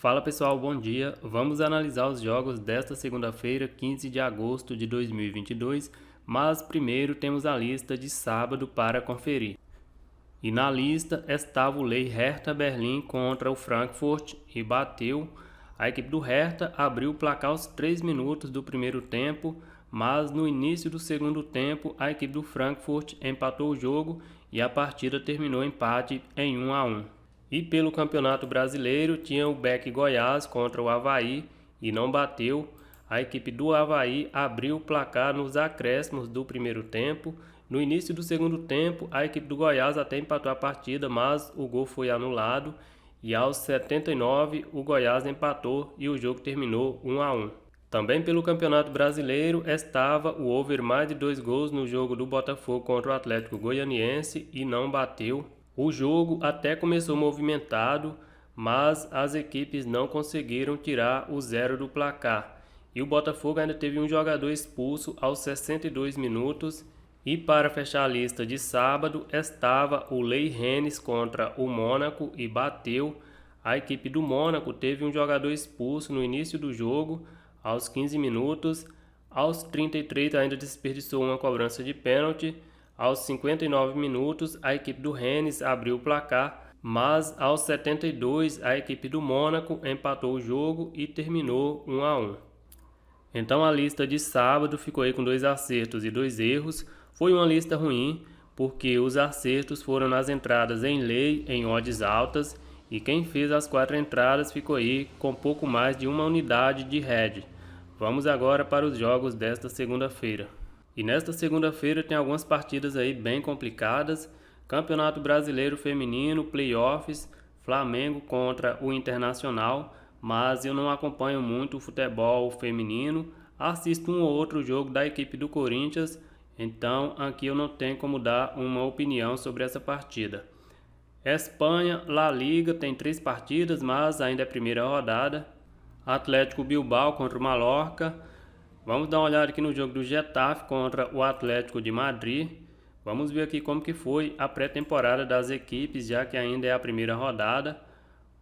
Fala pessoal, bom dia. Vamos analisar os jogos desta segunda-feira, 15 de agosto de 2022, mas primeiro temos a lista de sábado para conferir. E na lista estava o Lei Hertha Berlim contra o Frankfurt e bateu. A equipe do Hertha abriu o placar aos 3 minutos do primeiro tempo, mas no início do segundo tempo a equipe do Frankfurt empatou o jogo e a partida terminou empate em 1-1. E pelo Campeonato Brasileiro tinha o BEC Goiás contra o Avaí e não bateu. A equipe do Avaí abriu o placar nos acréscimos do primeiro tempo. No início do segundo tempo, a equipe do Goiás até empatou a partida, mas o gol foi anulado. E aos 79, o Goiás empatou e o jogo terminou 1-1. Também pelo Campeonato Brasileiro estava o over mais de 2 gols no jogo do Botafogo contra o Atlético Goianiense e não bateu. O jogo até começou movimentado, mas as equipes não conseguiram tirar o zero do placar. E o Botafogo ainda teve um jogador expulso aos 62 minutos. E para fechar a lista de sábado estava o Lei Rennes contra o Mônaco e bateu. A equipe do Mônaco teve um jogador expulso no início do jogo, aos 15 minutos. Aos 33 ainda desperdiçou uma cobrança de pênalti. Aos 59 minutos, a equipe do Rennes abriu o placar, mas aos 72, a equipe do Mônaco empatou o jogo e terminou 1-1. Então a lista de sábado ficou aí com 2 acertos e 2 erros. Foi uma lista ruim, porque os acertos foram nas entradas em lei, em odds altas, e quem fez as 4 entradas ficou aí com pouco mais de uma unidade de head. Vamos agora para os jogos desta segunda-feira. E nesta segunda-feira tem algumas partidas aí bem complicadas. Campeonato Brasileiro Feminino, Playoffs, Flamengo contra o Internacional, mas eu não acompanho muito o futebol feminino. Assisto um ou outro jogo da equipe do Corinthians, então aqui eu não tenho como dar uma opinião sobre essa partida. Espanha, La Liga, tem 3 partidas, mas ainda é a primeira rodada. Atlético Bilbao contra o Mallorca. Vamos dar uma olhada aqui no jogo do Getafe contra o Atlético de Madrid. Vamos ver aqui como que foi a pré-temporada das equipes, já que ainda é a primeira rodada.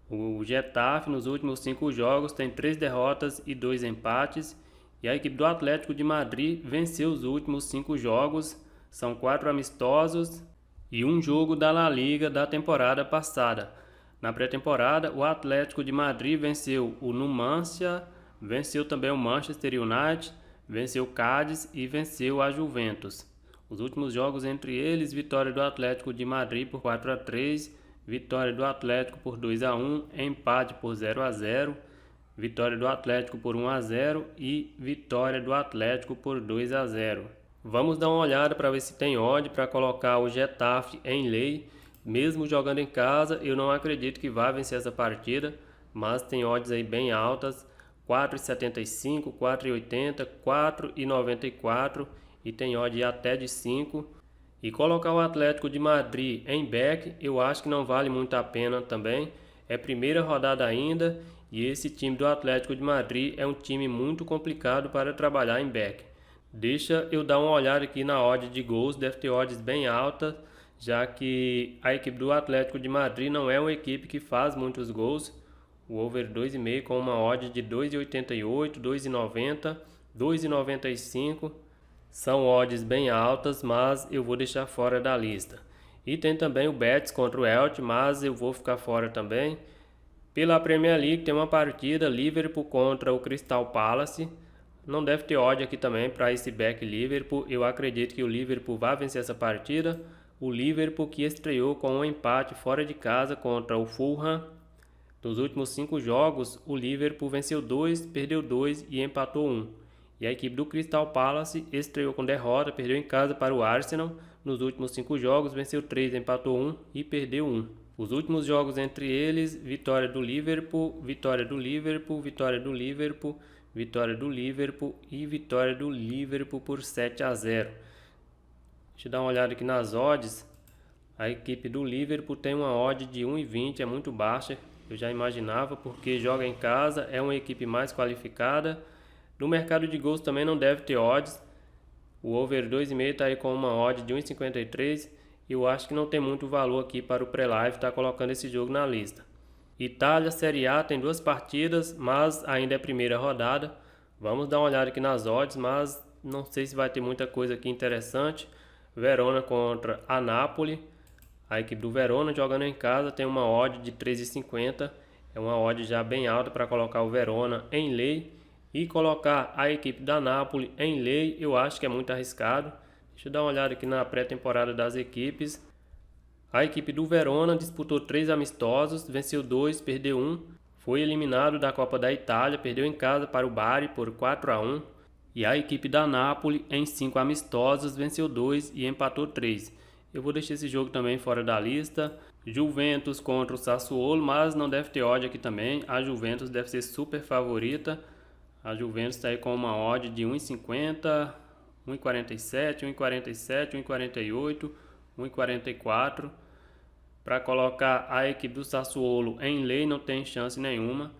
O Getafe nos últimos 5 jogos tem 3 derrotas e 2 empates. E a equipe do Atlético de Madrid venceu os últimos 5 jogos. São 4 amistosos e um jogo da La Liga da temporada passada. Na pré-temporada, o Atlético de Madrid venceu o Numancia, venceu também o Manchester United, venceu o Cádiz e venceu a Juventus. Os últimos jogos entre eles, vitória do Atlético de Madrid por 4-3, vitória do Atlético por 2-1, empate por 0-0, vitória do Atlético por 1-0 e vitória do Atlético por 2-0. Vamos dar uma olhada para ver se tem odd para colocar o Getafe em lei. Mesmo jogando em casa, eu não acredito que vá vencer essa partida, mas tem odds aí bem altas. 4,75, 4,80, 4,94 e tem odd até de 5. E colocar o Atlético de Madrid em back, eu acho que não vale muito a pena também. É primeira rodada ainda e esse time do Atlético de Madrid é um time muito complicado para trabalhar em back. Deixa eu dar uma olhada aqui na odd de gols, deve ter odds bem altas, já que a equipe do Atlético de Madrid não é uma equipe que faz muitos gols. O over 2,5 com uma odd de 2,88, 2,90, 2,95. São odds bem altas, mas eu vou deixar fora da lista. E tem também o Betis contra o Elche, mas eu vou ficar fora também. Pela Premier League tem uma partida, Liverpool contra o Crystal Palace. Não deve ter odd aqui também para esse back Liverpool. Eu acredito que o Liverpool vai vencer essa partida. O Liverpool que estreou com um empate fora de casa contra o Fulham. Nos últimos 5 jogos, o Liverpool venceu 2, perdeu 2 e empatou 1. E a equipe do Crystal Palace estreou com derrota, perdeu em casa para o Arsenal. Nos últimos 5 jogos, venceu 3, empatou 1 e perdeu 1. Os últimos jogos entre eles, vitória do Liverpool, vitória do Liverpool, vitória do Liverpool, vitória do Liverpool e vitória do Liverpool por 7-0. Deixa eu dar uma olhada aqui nas odds. A equipe do Liverpool tem uma odd de 1,20, é muito baixa. Eu já imaginava, porque joga em casa, é uma equipe mais qualificada. No mercado de gols também não deve ter odds. O over 2,5 está aí com uma odd de 1,53. Eu acho que não tem muito valor aqui para o pré-live estar colocando esse jogo na lista. Itália, Série A, tem 2 partidas, mas ainda é a primeira rodada. Vamos dar uma olhada aqui nas odds, mas não sei se vai ter muita coisa aqui interessante. Verona contra a Napoli. A equipe do Verona jogando em casa tem uma odd de 3,50. É uma odd já bem alta para colocar o Verona em lei. E colocar a equipe da Napoli em lei, eu acho que é muito arriscado. Deixa eu dar uma olhada aqui na pré-temporada das equipes. A equipe do Verona disputou 3 amistosos, venceu 2, perdeu 1. Foi eliminado da Copa da Itália, perdeu em casa para o Bari por 4-1. E a equipe da Napoli, em 5 amistosos, venceu 2 e empatou 3. Eu vou deixar esse jogo também fora da lista. Juventus contra o Sassuolo, mas não deve ter odd aqui também. A Juventus deve ser super favorita. A Juventus está aí com uma odd de 1,50, 1,47, 1,47, 1,48, 1,44. Para colocar a equipe do Sassuolo em lei não tem chance nenhuma.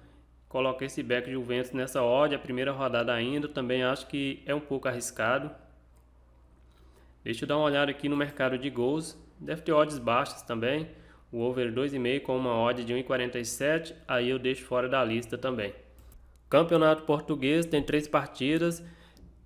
Coloquei esse back Juventus nessa odd, a primeira rodada ainda, também acho que é um pouco arriscado. Deixa eu dar uma olhada aqui no mercado de gols, deve ter odds baixas também. O over 2,5 com uma odd de 1,47, aí eu deixo fora da lista também. Campeonato Português tem 3 partidas,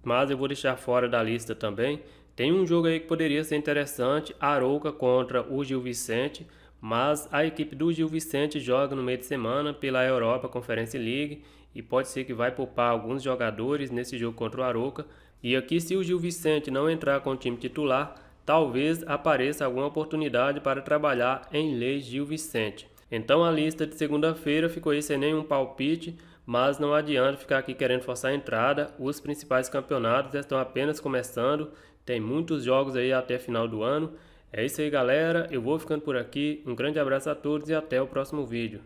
mas eu vou deixar fora da lista também. Tem um jogo aí que poderia ser interessante, Arouca contra o Gil Vicente, mas a equipe do Gil Vicente joga no meio de semana pela Europa Conference League e pode ser que vai poupar alguns jogadores nesse jogo contra o Arouca. E aqui, se o Gil Vicente não entrar com o time titular, talvez apareça alguma oportunidade para trabalhar em lei Gil Vicente. Então a lista de segunda-feira ficou aí sem nenhum palpite, mas não adianta ficar aqui querendo forçar a entrada. Os principais campeonatos estão apenas começando, tem muitos jogos aí até final do ano. É isso aí, galera, eu vou ficando por aqui, um grande abraço a todos e até o próximo vídeo.